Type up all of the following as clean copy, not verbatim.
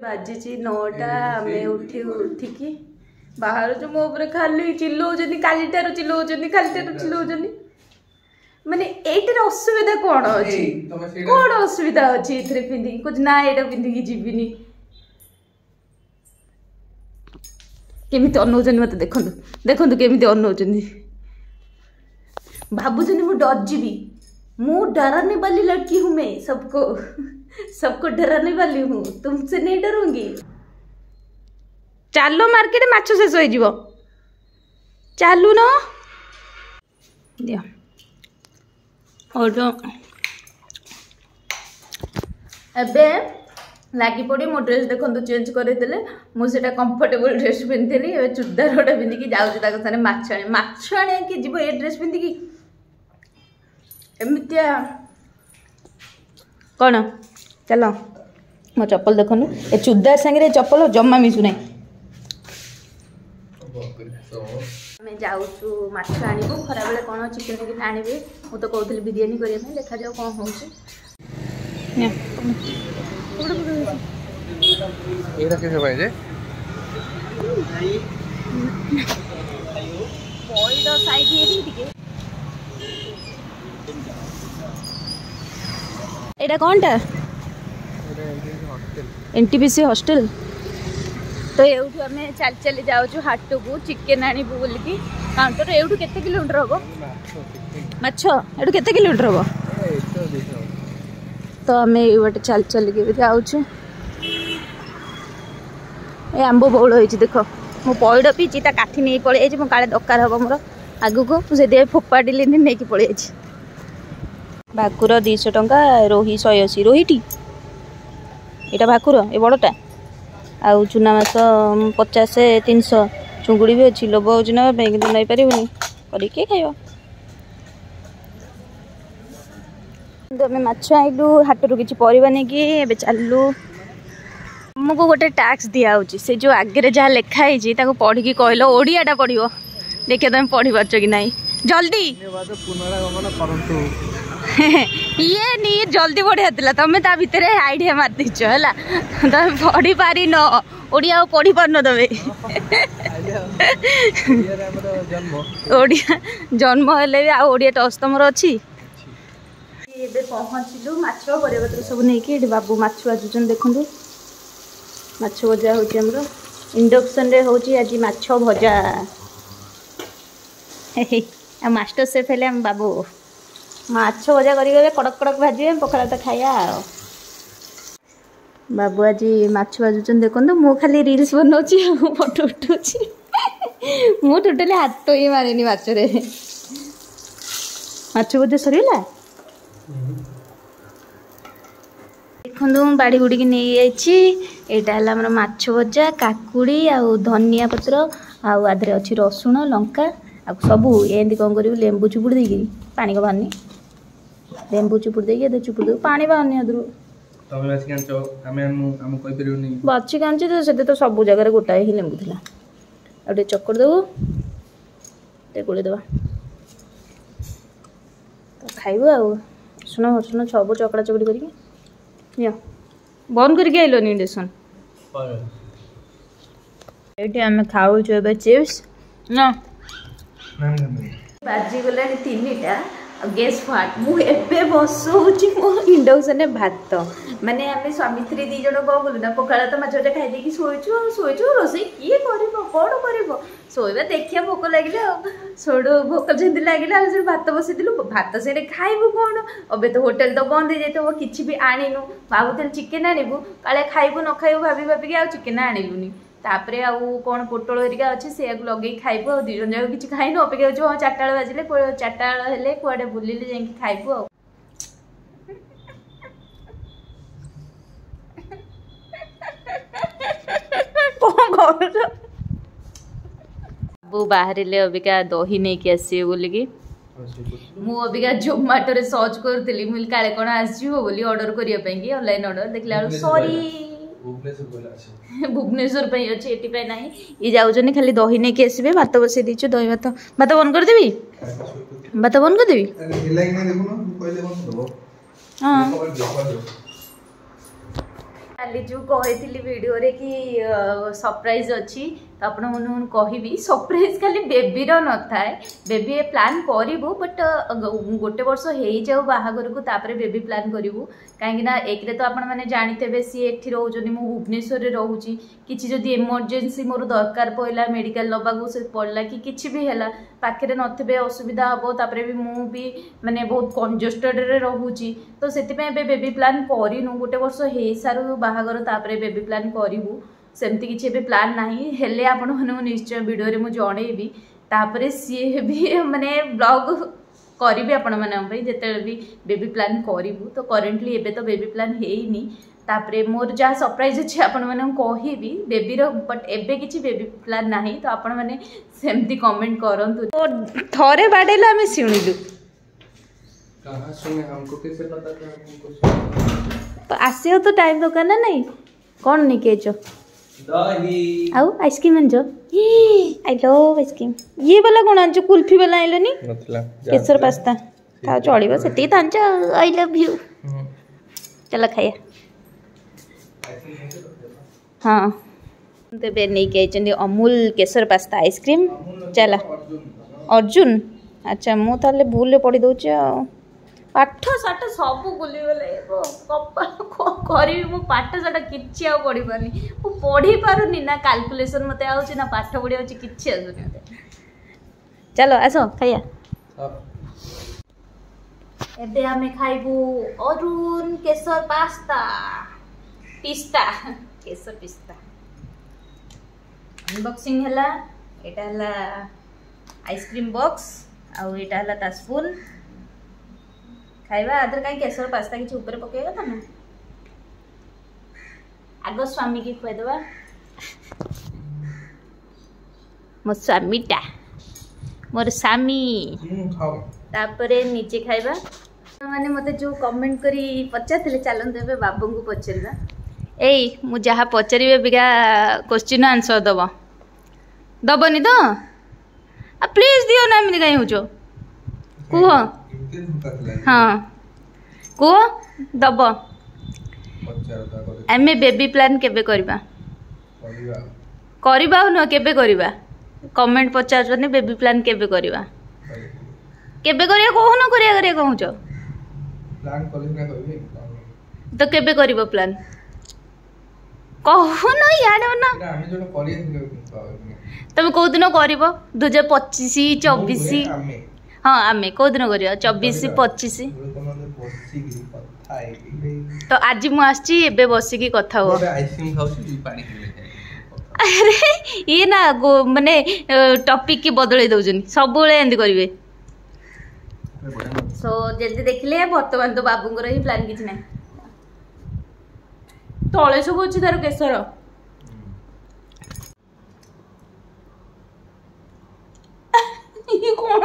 बाजी 9टा आम उठिकी बाहर जो मो खाली चिल्लाऊँ खाली माने एटर असुविधा कौन अच्छी कौन असुविधा अच्छी ए पिंधिकी कुछ ना यहाँ पिंधिकी जीविनी केमी अनौन मत देखु देखु केमी अनौन भावुन मु डर जीवी मु डराने वाली लड़की हूँ मैं सबको डराने वाली हूँ तुमसे नहीं डरूंगी। चलो मार्केट माछ शेष हो चलू न और एबे लगी पड़ी मो ड्रेस देखो चेंज करदे मुझे कंफर्टेबल ड्रेस पिंधि चूड़दार गोटे पिंधिकी जाऊँ माछ आने कि जीव ए ड्रेस पिंधिकी एमतिया कौन चलो मो चप्पल देखो ए चूड़दार सांगे चप्पल जमा मिसु ना आम जाऊँ माछ आणबू खरा बेले कौन चिकेन टिकेन आणबे मु तो कहूँ बिरियानी करने देखा जाओ कौन हो एटा कौनटा एनटीपीसी हॉस्टल तो ये आम चल चली जाऊँ हाट को चिकेन आणबू बोलिकी काउंटर एवं केते किलोमीटर हम माछ एटू केते किलोमीटर हम तो आम ये चल चल के जाऊँ ए आंब बौल हो देख मो पैड़ पीची काठी नहीं पड़े मो काले दरकार हम मोर आगू को मुझे फोपाड़ी नहीं कि पड़े भाकुर 200 टंका रोही 180 रोहीटी यहाँ भाकुर ये बड़टा आउ चुना मास 50 300 चुंगुड़ी भी अच्छी लोभ हो कि नहीं पारनी करके खाइबा आम माछ आइलु हाटरू किसी परिवा नहीं कि चलू आमको गोटे टैक्स दिया से जो आगे जहाँ लिखाई पढ़ी कहल ओडियाटा पढ़ देखिए तुम पढ़ी पार्च कि ना जल्दी ये नहीं जल्दी बढ़िया था तुम ता भितर आइडिया मार दीच है तुम पढ़ी पारि न ओडिया पढ़ी पार न तमें ओडिया जन्म हेले भी आडिया टच तुम अच्छी ये पहुँचलु माछ परिपत्र सब नहीं बाबू माछ भाजुन देखु माछ भजा हो इंडक्शन रे होची आज माछ भजा मास्टर सेफ हेले हम बाबू माछ भजा कर कड़क कड़क भाजे पखड़ा तो खाया बाबू आज माछ भाजुन देखो मु खाली रील्स बनाऊँगी फोटो उठाऊँगी मु टोटाली हाथ ही मारेनी माछरे माछ भजा सरीला देखो बाड़ी बुड़ी नहीं यहाँ है माछ भजा काकुड़ी आउ धनिया पत्र आधे अच्छी रसुण लंका आ सबू एमती कौन कर लेंबू चुपुड़ देगी पानी को बाहरनी लेंबू चुपुड़ देगी चुपुड़ दे पानी बाहरनी बाची कांची तो तो सब जगह गोटाए ही लेंबू था आटे चक्कर देव गोड़े देवा तो खाइबू आ सुन सुन सब चकड़ा चकड़ी करके बंद करके आइलनि इंडक्शन ये आम खाऊ चिप्स ना बाजी गला 3टा गेस फाट मुझे बसौची मो इंडक्शन भात माने आम स्वामी स्त्री 2 जन कौन बोलू ना पखाड़ा तो माछ खाई शोचु रोसे किए कर कौन कर शोवा देखिए भोक लगे सोडू भोक जमी लगे भात बसईलु भात से खाइबू कौन अबे तो होटेल तो बंद हो जाए किसी भी आणीनु भावुल चिकेन आणबू काले खाइबू न खाइबू भाभी भाविकी आ चिकेन आणलुनी तापरे आउ कौन पोटल हरिका अच्छे से लगे खाइबू आ 2 जन जाक किसी खाइन अपेक्षा हो 4टा बाजिले 4टा हेले कुआडे बुलिले जाइए खाइबू आ बाहर अबिका दही नहीं कि आसवे बोलिकी मु अबिका जोमाटो सर्च करी मुझे काले कौन आसो बोली ऑर्डर करने ऑनलाइन ऑर्डर देखला सॉरी भुवनेश्वर अच्छे ये ना ये जाऊँ खाली दही नहीं कि आसवे भात बसई दीचु दही भात भात बंद करदेवी भात बंद करदेवी काली जो कही वीडियो रे कि सरप्राइज अच्छी तो आपण मन कहि सरप्राइज खाली बेबी रो न थाए बेबी प्लान करिवु बट गोटे वर्ष हो जाऊ बाहागर को तापर बेबी प्लान करिवु कहीं एक तो आपण मैंने जानते सी एठी रोजनी मु भुवनेश्वर रोची किछि जदि इमरजेंसी मोर दरकार पड़ला मेडिकल नबाकू से पड़ला कि किछि भी हैला पाखे नथिबे असुविधा हम तापर भी मु भी माने बहुत कंजस्टेड रे रहूची तो सेति बेबी प्लान करिनु गोटे वर्ष हो सारू बाहागर तापर बेबी प्लान करिवु सेमती किसी भी प्लान नहीं हेले आपण माने निश्चय वीडियो रे मु जणेबी तापर सी भी माने ब्लॉग करी आपण माने जेते भी बेबी प्लान करिवु तो करेंटली एबे तो बेबी प्लान हेइनी तापर मोर जहाँ सरप्राइज अच्छे आपण माने कहबी बेबी रो बट एबे किसी बेबी प्लान नहीं तो आपण माने सेमती कमेंट करंतु तो थरे बाडेला हमें सुनिलु कहां सुने हमको कैसे पता था हमको तो आसियो तो टाइम दरकार ना नहीं कौन निकेचो दही आउ आइसक्रीम आंजो आई लव आइसक्रीम ये वाला कौन आंजो कुल्फी वाला आइलोनी नथला केसर पास्ता था चलिबो सेती त आंजो आई लव यू चला खाया हाँ तेबे नहीं के अमूल केसर पास्ता आइसक्रीम चला अर्जुन अच्छा मु ताले भूल पड़ी दउछ पाठ साठ सब बुलीगले करी मु पाठ साठ किछि आ पढ़ी पारनी मु पढ़ी पारुनी ना कैलकुलेशन मते आउछि ना पाठ पढ़ी आउछि किछि आसुनी मते चलो आसो खाया एबे हमें खाइबू अरुण केसर पास्ता पिस्ता केसर पिस्ता अनबॉक्सिंग हला एटा हला आइसक्रीम बॉक्स आउ एटा हला ता स्पून खाइबा आदर कहीं केसर पास्ता किसी ऊपर पकेगा था ना आगो स्वामी की खुआ देवा मो स्वामीटा मोर स्वामी तापरे नीचे खाइबा माने मते जो कमेंट करी पचारथिले चलन देबे बाबू को पचरबा एई मु जहा पचरिबे बिगा क्वेश्चन आंसर दबो दबनी तो आ प्लीज दियो ना एमनी काई होचो कुह हाँ कुह दब एम बेबी प्लान केबे करबा करबा न केबे करबा कमेंट पचार बेबी प्लान केबे करबा केबे करिया कहू न करिया कहूच प्लान कॉलेज ना करबे तो केबे करबो प्लान कहू न यार ना हम जो करिए तुम को दिन करबो 2025 24 हाँ आमे कौ दिन कर 24 25 तो आज मु आसी एबे बसिकी कथा हो अरे ये ना माने टॉपिक की बदले दउजनी सब बेले एंदी करिवे सो जल्दी देखिले वर्तमान तो बाबूंगर ही प्लान किछ नै तळे सब अछि तार केसर ये कोन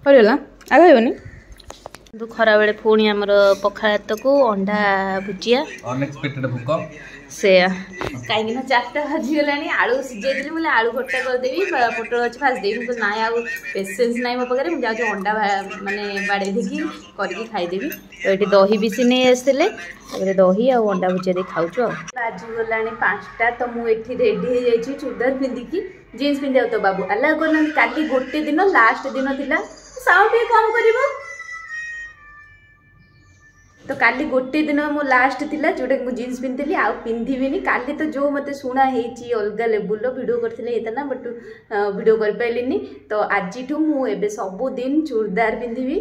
करला आगे होनी तो खरा बेले पुणी आमर पखाल भात को अंडा भुजिया अनएक्सपेक्टेड भूक से कहीं 4टा बाजीगला आलू सीझे बोले आलू भट्टा करदेवी पोटल अच्छे फास्ट देवी ना आउ पेसेंस ना मो पाखे मुझे अंडा माने बाड़े देखी करके खाईदेवी तो ये दही भी नहीं आसते दही आ अंडा भुजिया दे खाऊ बाजीगला 5टा तो मुझे रेडी हो चूड़दार पिंधिकी जीन्स पिंधा तो बाबू अल्लाह करना काली गोटे दिन लास्ट दिन थिला साउंड भी कम कर तो काली गोटे दिन मो लास्ट थिला जोटा मु जीन्स पिंधली आ पिंधिबिनी काली तो जो मते सुना हेची अलगा लेवल वीडियो करथिले एतना बट वीडियो कर पैलिनी तो आज मु एबे सब दिन चूड़दार पिंधिबी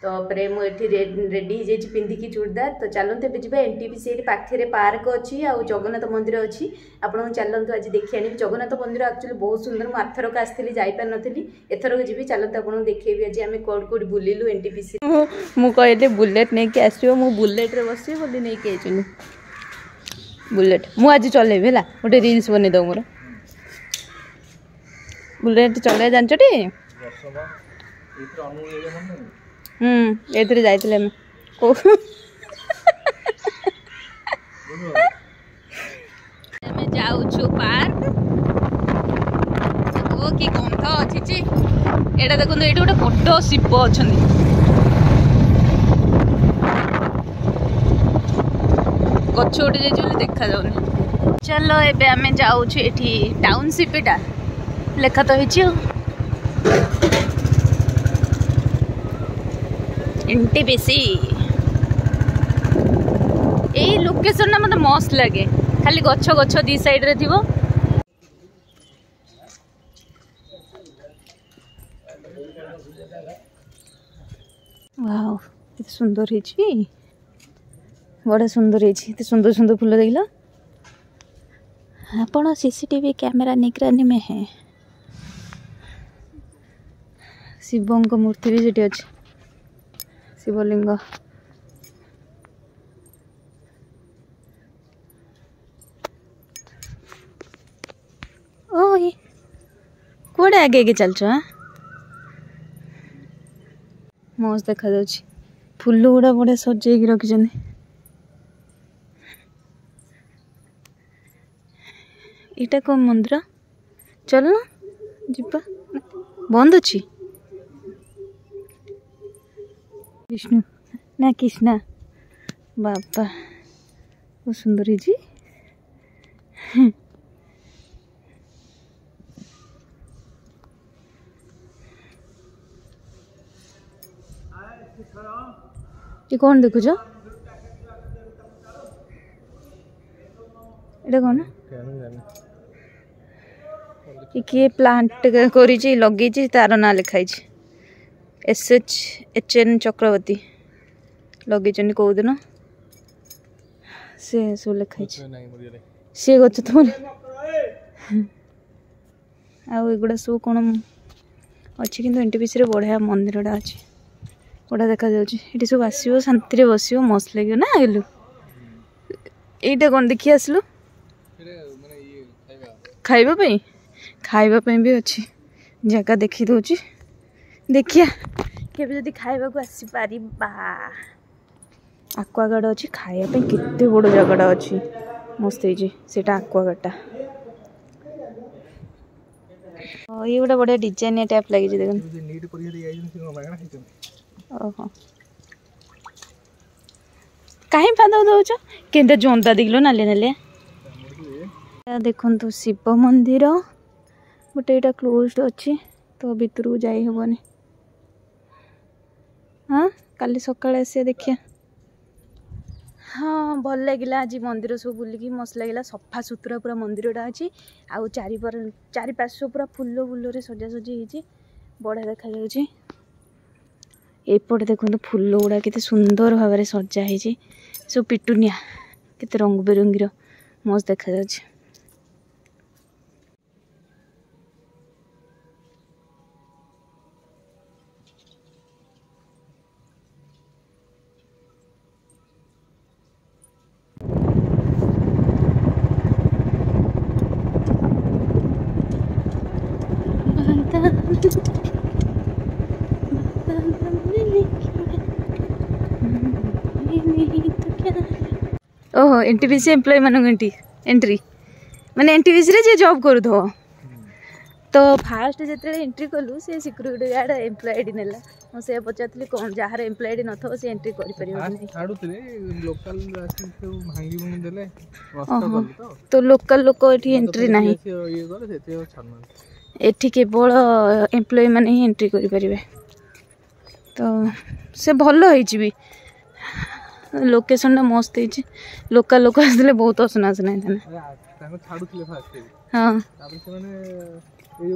तो परे मु एठी रेडी जे पिंधिकी चूड़दार तो चलते एबे जिबा एनटीपीसी पाखे पार्क अच्छी आ जगन्नाथ मंदिर अच्छी आपन चलते आज देखि आनी जगन्नाथ मंदिर एक्चुअली बहुत सुंदर मु आथरक आसली जाई पार नथली एथरक जीवी चलते आपन देखिबी आज आमे कोड कोड बुलिलु एनटीपीसी मु कहले बुलेट नै के आसीबो मु बुलेट रे बसी बोली नै के आइचनु बुलेट मु आज चलेबी हला गोटे रील्स बने दो मोर बुलेट चले जानछटी एथरे जाइतिले हम को ଆମେ ଯାଉଛୁ ପାର୍କ ଓ କି ଗନ୍ଧ ଅଛି ଛି ଏଟା ଦେଖନ୍ତୁ ଏଇଠି ଗୋଟେ ବଡ଼ ଶିବ ଅଛନ୍ତି गछ उठी जाइए देखा जाऊनी। चलो एबे आमे जाऊछु एठी टाउनशिप एटा लेखा तो होइछि एनटीपीसी। एई लोकेशन ना मते मस्त लगे, खाली गछ गछ दी साइड रे थिबो। वाओ केते सुंदर हिची, बड़ा सुंदर हिची, एते सुंदर सुंदर फूल देखला। आपण सीसीटीवी कैमरा निगरानी में है। शिवं को मूर्ति भी सेठी अछि, शिवलिंग। ओ ये कोड़े आगे आगे चल छ मस्त देखा जाउछि। फूल गुड़ा बड़े सजेक रखिछन। इटा को मंदिर चल ना जिपा बंद अछि। विष्णु ना कृष्णा बाबा बहुत सुंदर है जी। ये कौन देखुछ एटा कौन किए प्लांट करी लगे तार ना लिखाई SHN चक्रवर्ती लगे कौ दिन से सब लिखाई सी गच तुम आगुड़ा सब कौन अच्छी कि एनटीपीसी बढ़िया मंदिर अच्छी बड़ा देखा ये सब आसो शांति बस मस्त लगे ना आलू। यहीटा कौन देखी आसलु खाइबा भी अच्छी जगह देखी दूची। देखिया केबे जदि खाइबा को आसी पारी बा एक्वागार्ड अच्छी खाइबा केते बड़ जगहटा अच्छी मस्त है सेटा एक्वागार्डटा। ये गोटे बढ़िया डिजाइन टाइप लगी देख। ओहो कहीं फाद दौच के जोंदा दिखलो नाले नाले देखु शिव मंदिर बट यहाँ क्लोज्ड अच्छी तो भीतर को जाई हेबनी। हाँ काली सकाଳେ आसिया देखिया। हाँ भल लगिला आज मंदिर सब बुलिकी मस्त लगिला सफा सुतरा पूरा मंदिरटा अच्छी आउ चारिपार्श्व पूरा फूल फूल सजासजी होती बढ़िया देखा जाउछि। एपटे देखो फूल गुड़ा केते सुंदर भाव में सजा है सब पिटुनिया केते रंग बेरंगीर मस्त देखा जाउछि। ओहो एनटीपीसी एम्प्लॉय मानक एंट्री माने एनटीपीसी रे जे जॉब करू तो फास्ट जिते एंट्री कलु से सिक्यूरिटी गार्ड एम्प्लॉय आईडी नेला मो से पचारली कौन जार एम्प्लॉय आईडी नथो से एंट्री करि परिबो छाडुतले लोकल आसी सब भांगी भांगी देले रास्ता तो लोकल लोक एठी एंट्री नाही ये करे सेते छाडना एठी केवल एम्प्लॉय माने ही एंट्री करि परिबे तो से भलो होईची भी लोकेशन मस्त है। लोकल लोक आसले बहुत असना असना तांको छाडुतले फास्ट हां तापर से माने ए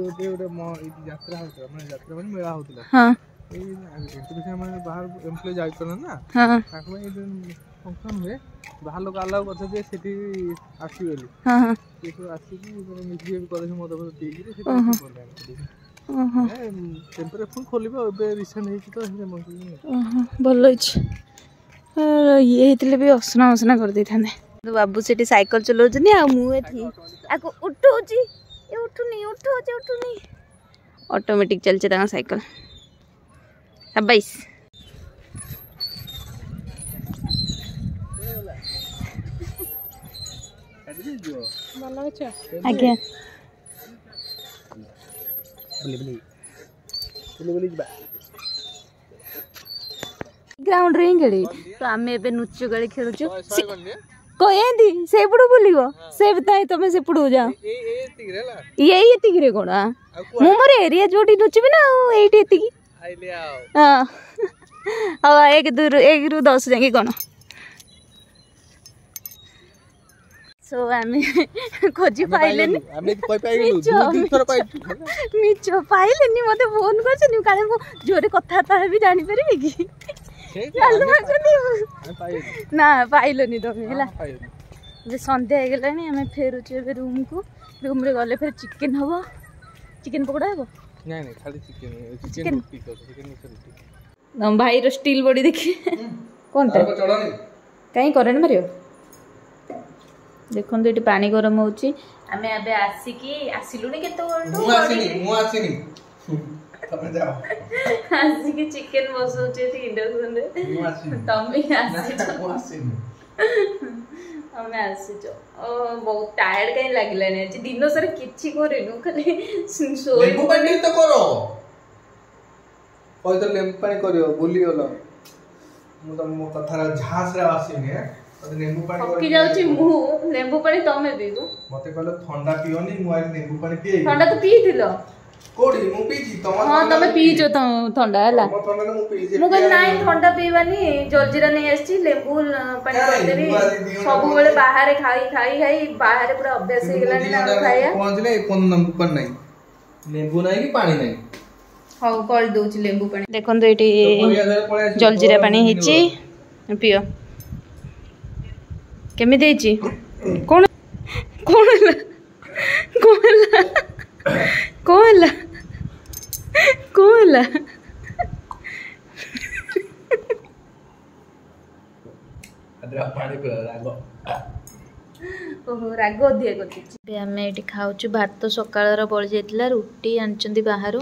यात्रा होता माने यात्रा माने मेला होतला हां ए एनटीपीसी माने बाहर एम्प्लॉय जाय करन ना हां ताको ए फंक्शन हुए बाहर लोग अलाउ करथे जे सेठी आसी गेली हां हां ये तो आसी की मिसबिहेव करे मत ठीक रे सेठी ओहो टेम्परेचर फुल खोलिबो एबे रिसेंट हेची तो हे मंथली ओहो भलो अछि। ये हेतले भी असना असना कर दे थाने तो बाबू सेठी साइकिल चलाउछनी आ मु एठी आको उठौची ए उठुनी ऑटोमेटिक चलचे ता साइकिल अब 22 आज्ञा ग्राउंड रे खेली तो आम ए नुचु गाड़ी खेलुचु को एंदी सेपड़ू बुलिगो से बताए तमे सेपड़ू जाओ ए तिगरेला ये एतिकिरे कोण मु मोर एरिया जोटी नुचिबि ना एटी एतिकी आइले आओ हाँ हाँ 1 ରୁ 10 जाके कोण सो आमे खोजी पाइलेनी आमे कोइ पाइलु 2 थर पाइलु मिछ पाइलेनी मते फोन करछनी काले मु जोरे कथा ता भी जानि परबी की चल माचनी ना पाइलोनी तमे हला जे संध्या हे गेलानी आमे फेरुछु एबे रूम रे गले फिर चिकन हबो चिकन पकोड़ा हबो नहीं नहीं खाली चिकन रोटी चिकन रोटी हम भाई रो स्टील बॉडी देखि कोन ता चढ़ानी काई करन मारियो देखन तो एटी पानी गरम होउची आमे एबे आसिलुनी केतो मु आसिनी तमे जाओ आसिकी चिकन बसौचे ती इंडक्शन रे मु आसिनी तमे आसी मु आसिनी हमें आसीचो बहुत टायर्ड कहीं लागिलानी आज दिन सारा किछि करिनु खाली सोई लेंबू पानी तो करो कोई तो लेंबू पानी करियो भूली गलो मु तो मो कथारा झांस रे आसीनी तो लेंबू पानी पक्की जाउची मु लेंबू पानी तमे पीबो मते कहलो ठंडा पियोनी मु आज लेंबू पानी पिए ठंडा तो पीथिलो कोडी मु पीजी तमा हां तमे पीजो त ठंडा हला मो ठंडा मु पीजे मु कहली नाही ठंडा पीवानी जलजीरा नहीं आछि लेंबू पानी कर देबी सब बेले बाहर खाई बाहर पूरा अभ्यास हो गेलानी ना खाया पहुंचले कोन लेंबू पानी नहीं लेंबू नहीं कि पानी नहीं हाउ कर दोची लेंबू पानी देखन तो एटी जलजीरा पानी हिची पियो केमे देची कोन कोन पानी पे रागो ओहो राग अधिया करछि आमे एटी खाउछु भात सकाळर बळि जायतिला रुटी आनचंदी बाहारू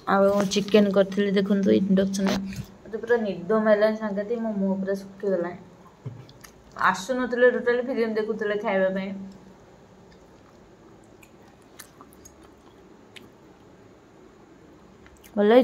आ चिकन करथिले देखन तो इंडक्शन तो पूरा निद मेला संगति मो मुंह पूरा सुखी गला आसु नतले टोटली फिल्म देखुतले खाइबा पे भल है।